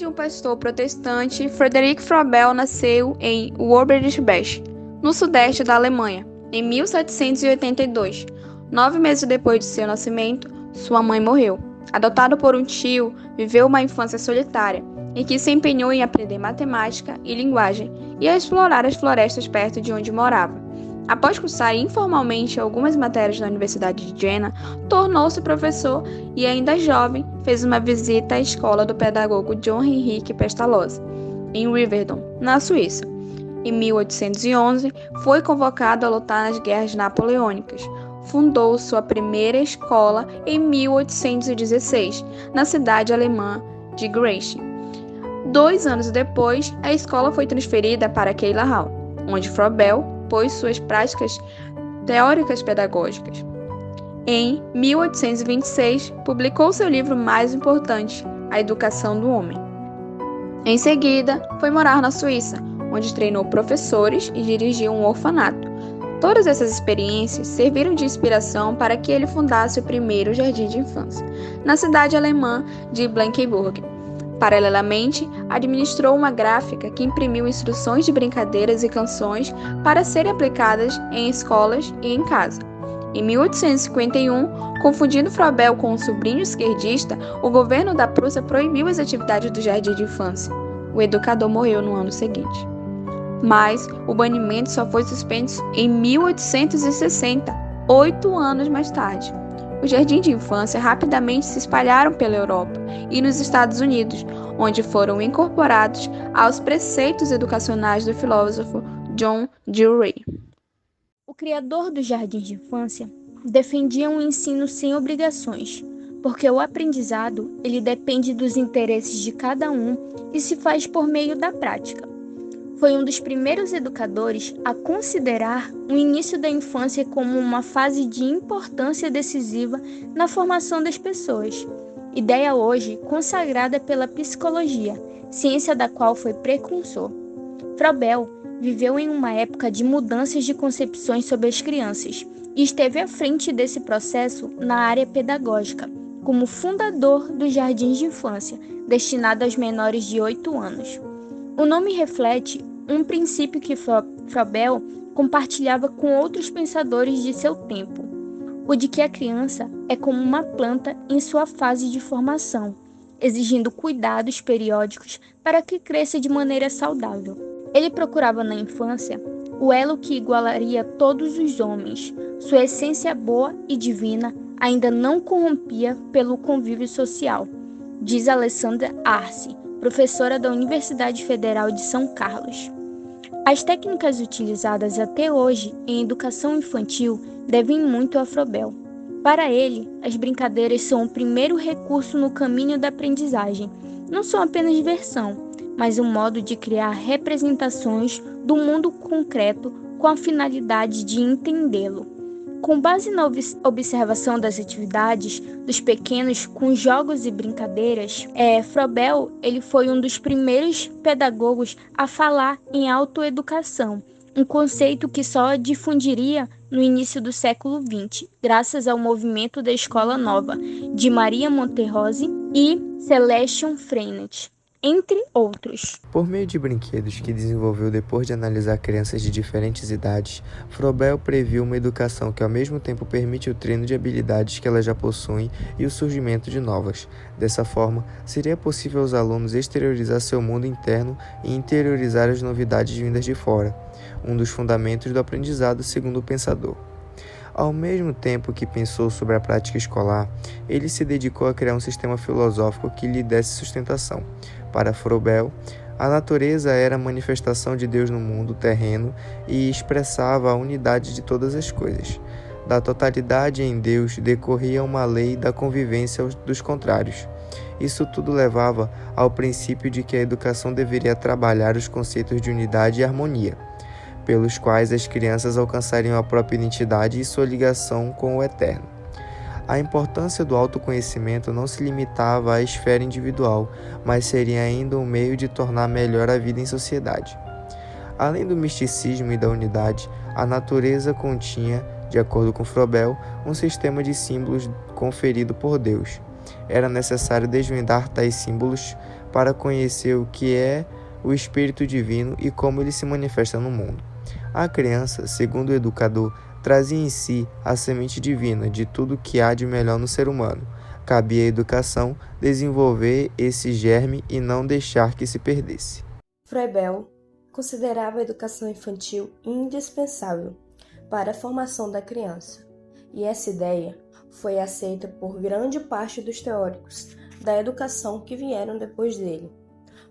de um pastor protestante, Frederick Frobel nasceu em Oberbisch, no sudeste da Alemanha, em 1782. 9 meses depois de seu nascimento, sua mãe morreu. Adotado por um tio, viveu uma infância solitária, em que se empenhou em aprender matemática e linguagem e a explorar as florestas perto de onde morava. Após cursar informalmente algumas matérias na Universidade de Jena, tornou-se professor e, ainda jovem, fez uma visita à escola do pedagogo John Henrique Pestalozzi, em Riverdon, na Suíça. Em 1811, foi convocado a lutar nas guerras napoleônicas. Fundou sua primeira escola em 1816, na cidade alemã de Greichen. 2 anos depois, a escola foi transferida para Keila Hall, onde Frobel pôs suas práticas teóricas pedagógicas. Em 1826, publicou seu livro mais importante, A Educação do Homem. Em seguida, foi morar na Suíça, onde treinou professores e dirigiu um orfanato. Todas essas experiências serviram de inspiração para que ele fundasse o primeiro jardim de infância, na cidade alemã de Blankenburg. Paralelamente, administrou uma gráfica que imprimiu instruções de brincadeiras e canções para serem aplicadas em escolas e em casa. Em 1851, confundindo Frobel com um sobrinho esquerdista, o governo da Prússia proibiu as atividades do jardim de infância. O educador morreu no ano seguinte. Mas o banimento só foi suspenso em 1860, 8 anos mais tarde. Os jardins de infância rapidamente se espalharam pela Europa e nos Estados Unidos, onde foram incorporados aos preceitos educacionais do filósofo John Dewey. O criador dos jardins de infância defendia um ensino sem obrigações, porque o aprendizado ele depende dos interesses de cada um e se faz por meio da prática. Foi um dos primeiros educadores a considerar o início da infância como uma fase de importância decisiva na formação das pessoas. Ideia hoje consagrada pela psicologia, ciência da qual foi precursor. Frobel viveu em uma época de mudanças de concepções sobre as crianças e esteve à frente desse processo na área pedagógica, como fundador dos jardins de infância, destinado aos menores de 8 anos. O nome reflete um princípio que Frobel compartilhava com outros pensadores de seu tempo, o de que a criança é como uma planta em sua fase de formação, exigindo cuidados periódicos para que cresça de maneira saudável. Ele procurava na infância o elo que igualaria todos os homens, sua essência boa e divina ainda não corrompia pelo convívio social, diz Alessandra Arce, professora da Universidade Federal de São Carlos. As técnicas utilizadas até hoje em educação infantil devem muito a Frobel. Para ele, as brincadeiras são o primeiro recurso no caminho da aprendizagem. Não são apenas diversão, mas um modo de criar representações do mundo concreto com a finalidade de entendê-lo. Com base na observação das atividades dos pequenos com jogos e brincadeiras, Frobel ele foi um dos primeiros pedagogos a falar em autoeducação, um conceito que só difundiria no início do século XX, graças ao movimento da Escola Nova, de Maria Monterroso e Celestion Freinet, entre outros. Por meio de brinquedos que desenvolveu depois de analisar crianças de diferentes idades, Frobel previu uma educação que ao mesmo tempo permite o treino de habilidades que elas já possuem e o surgimento de novas. Dessa forma, seria possível aos alunos exteriorizar seu mundo interno e interiorizar as novidades vindas de fora, um dos fundamentos do aprendizado segundo o pensador. Ao mesmo tempo que pensou sobre a prática escolar, ele se dedicou a criar um sistema filosófico que lhe desse sustentação. Para Frobel, a natureza era a manifestação de Deus no mundo terreno e expressava a unidade de todas as coisas. Da totalidade em Deus decorria uma lei da convivência dos contrários. Isso tudo levava ao princípio de que a educação deveria trabalhar os conceitos de unidade e harmonia, pelos quais as crianças alcançariam a própria identidade e sua ligação com o eterno. A importância do autoconhecimento não se limitava à esfera individual, mas seria ainda um meio de tornar melhor a vida em sociedade. Além do misticismo e da unidade, a natureza continha, de acordo com Frobel, um sistema de símbolos conferido por Deus. Era necessário desvendar tais símbolos para conhecer o que é o Espírito Divino e como ele se manifesta no mundo. A criança, segundo o educador, trazia em si a semente divina de tudo que há de melhor no ser humano. Cabia à educação desenvolver esse germe e não deixar que se perdesse. Froebel considerava a educação infantil indispensável para a formação da criança, e essa ideia foi aceita por grande parte dos teóricos da educação que vieram depois dele.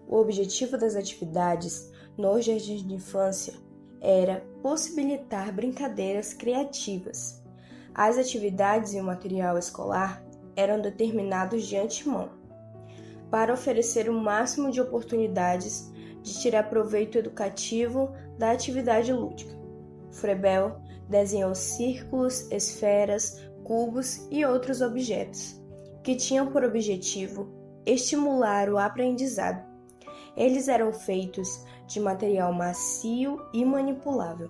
O objetivo das atividades nos jardins de infância era possibilitar brincadeiras criativas. As atividades e o material escolar eram determinados de antemão, para oferecer o máximo de oportunidades de tirar proveito educativo da atividade lúdica. Froebel desenhou círculos, esferas, cubos e outros objetos, que tinham por objetivo estimular o aprendizado. Eles eram feitos de material macio e manipulável,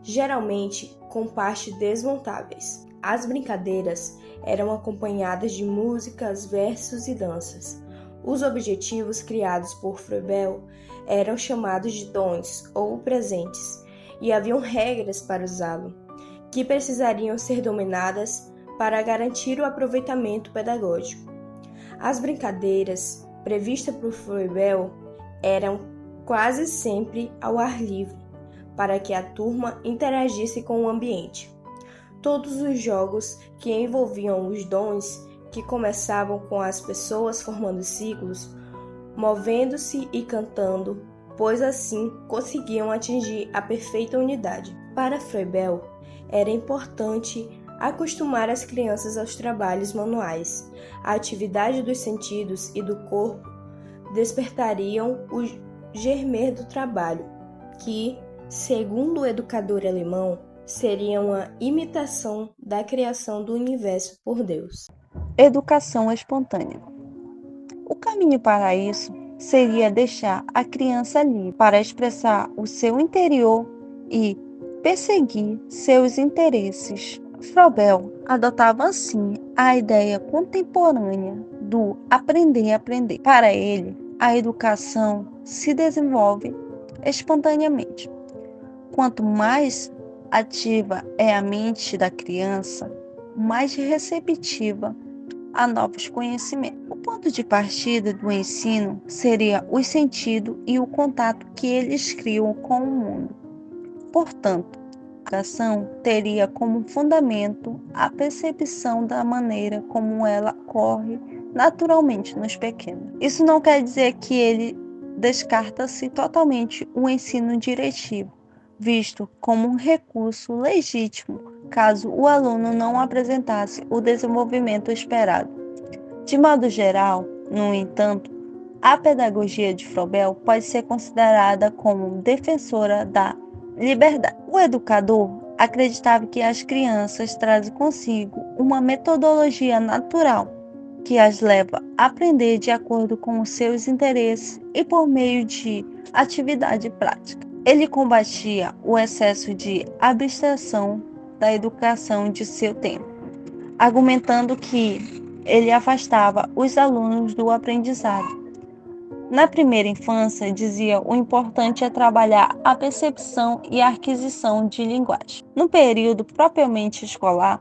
geralmente com partes desmontáveis. As brincadeiras eram acompanhadas de músicas, versos e danças. Os objetivos criados por Froebel eram chamados de dons ou presentes, e haviam regras para usá-lo, que precisariam ser dominadas para garantir o aproveitamento pedagógico. As brincadeiras previstas por Froebel eram quase sempre ao ar livre, para que a turma interagisse com o ambiente. Todos os jogos que envolviam os dons, que começavam com as pessoas formando ciclos, movendo-se e cantando, pois assim conseguiam atingir a perfeita unidade. Para Froebel, era importante acostumar as crianças aos trabalhos manuais. A atividade dos sentidos e do corpo despertariam o germer do trabalho, que, segundo o educador alemão, seria uma imitação da criação do universo por Deus. Educação espontânea. O caminho para isso seria deixar a criança livre para expressar o seu interior e perseguir seus interesses. Froebel adotava assim a ideia contemporânea do aprender a aprender. Para ele, a educação se desenvolve espontaneamente. Quanto mais ativa é a mente da criança, mais receptiva a novos conhecimentos. O ponto de partida do ensino seria o sentido e o contato que eles criam com o mundo. Portanto, a educação teria como fundamento a percepção da maneira como ela ocorre naturalmente nos pequenos. Isso não quer dizer que ele descarta-se totalmente o ensino diretivo, visto como um recurso legítimo caso o aluno não apresentasse o desenvolvimento esperado. De modo geral, no entanto, a pedagogia de Froebel pode ser considerada como defensora da liberdade. O educador acreditava que as crianças trazem consigo uma metodologia natural que as leva a aprender de acordo com os seus interesses e por meio de atividade prática. Ele combatia o excesso de abstração da educação de seu tempo, argumentando que ele afastava os alunos do aprendizado. Na primeira infância, dizia, o importante é trabalhar a percepção e a aquisição de linguagem. No período propriamente escolar,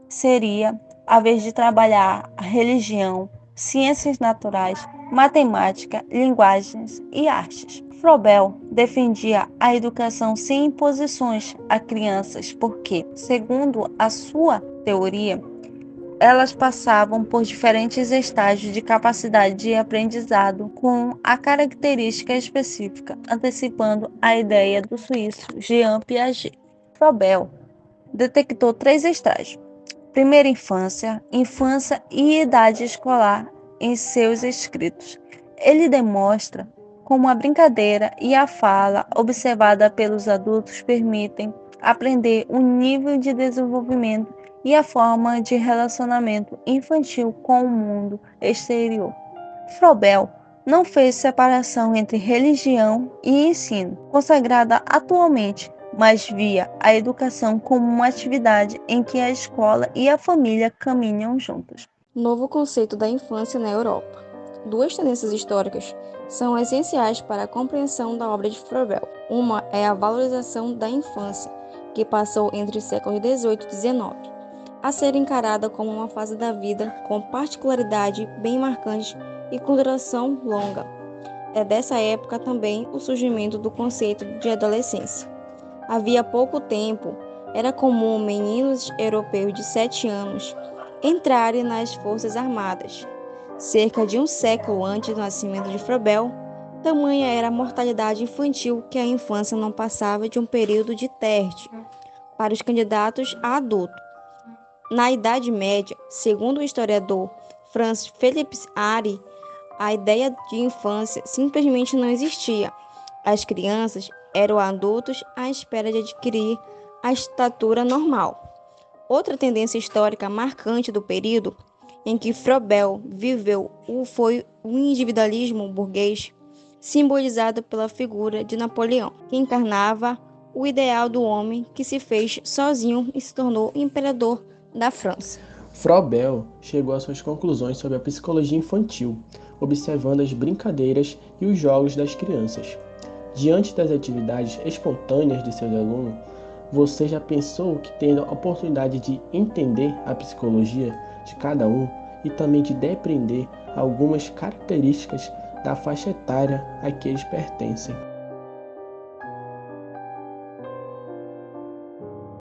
seria a vez de trabalhar a religião, ciências naturais, matemática, linguagens e artes. Froebel defendia a educação sem imposições a crianças porque, segundo a sua teoria, elas passavam por diferentes estágios de capacidade de aprendizado com a característica específica, antecipando a ideia do suíço Jean Piaget. Froebel detectou 3 estágios: primeira infância, infância e idade escolar em seus escritos. Ele demonstra como a brincadeira e a fala observada pelos adultos permitem aprender o nível de desenvolvimento e a forma de relacionamento infantil com o mundo exterior. Froebel não fez separação entre religião e ensino, consagrada atualmente, mas via a educação como uma atividade em que a escola e a família caminham juntas. Novo conceito da infância na Europa. Duas tendências históricas são essenciais para a compreensão da obra de Froebel. Uma é a valorização da infância, que passou entre os séculos XVIII e XIX, a ser encarada como uma fase da vida com particularidade bem marcante e com duração longa. É dessa época também o surgimento do conceito de adolescência. Havia pouco tempo, era comum meninos europeus de 7 anos entrarem nas Forças Armadas. Cerca de um século antes do nascimento de Froebel, tamanha era a mortalidade infantil que a infância não passava de um período de teste para os candidatos a adulto. Na Idade Média, segundo o historiador Franz Philipp Ary, a ideia de infância simplesmente não existia. As crianças eram adultos à espera de adquirir a estatura normal. Outra tendência histórica marcante do período em que Froebel viveu foi o individualismo burguês, simbolizado pela figura de Napoleão, que encarnava o ideal do homem que se fez sozinho e se tornou imperador da França. Froebel chegou às suas conclusões sobre a psicologia infantil, observando as brincadeiras e os jogos das crianças. Diante das atividades espontâneas de seus alunos, você já pensou que, tendo a oportunidade de entender a psicologia de cada um e também de depreender algumas características da faixa etária a que eles pertencem?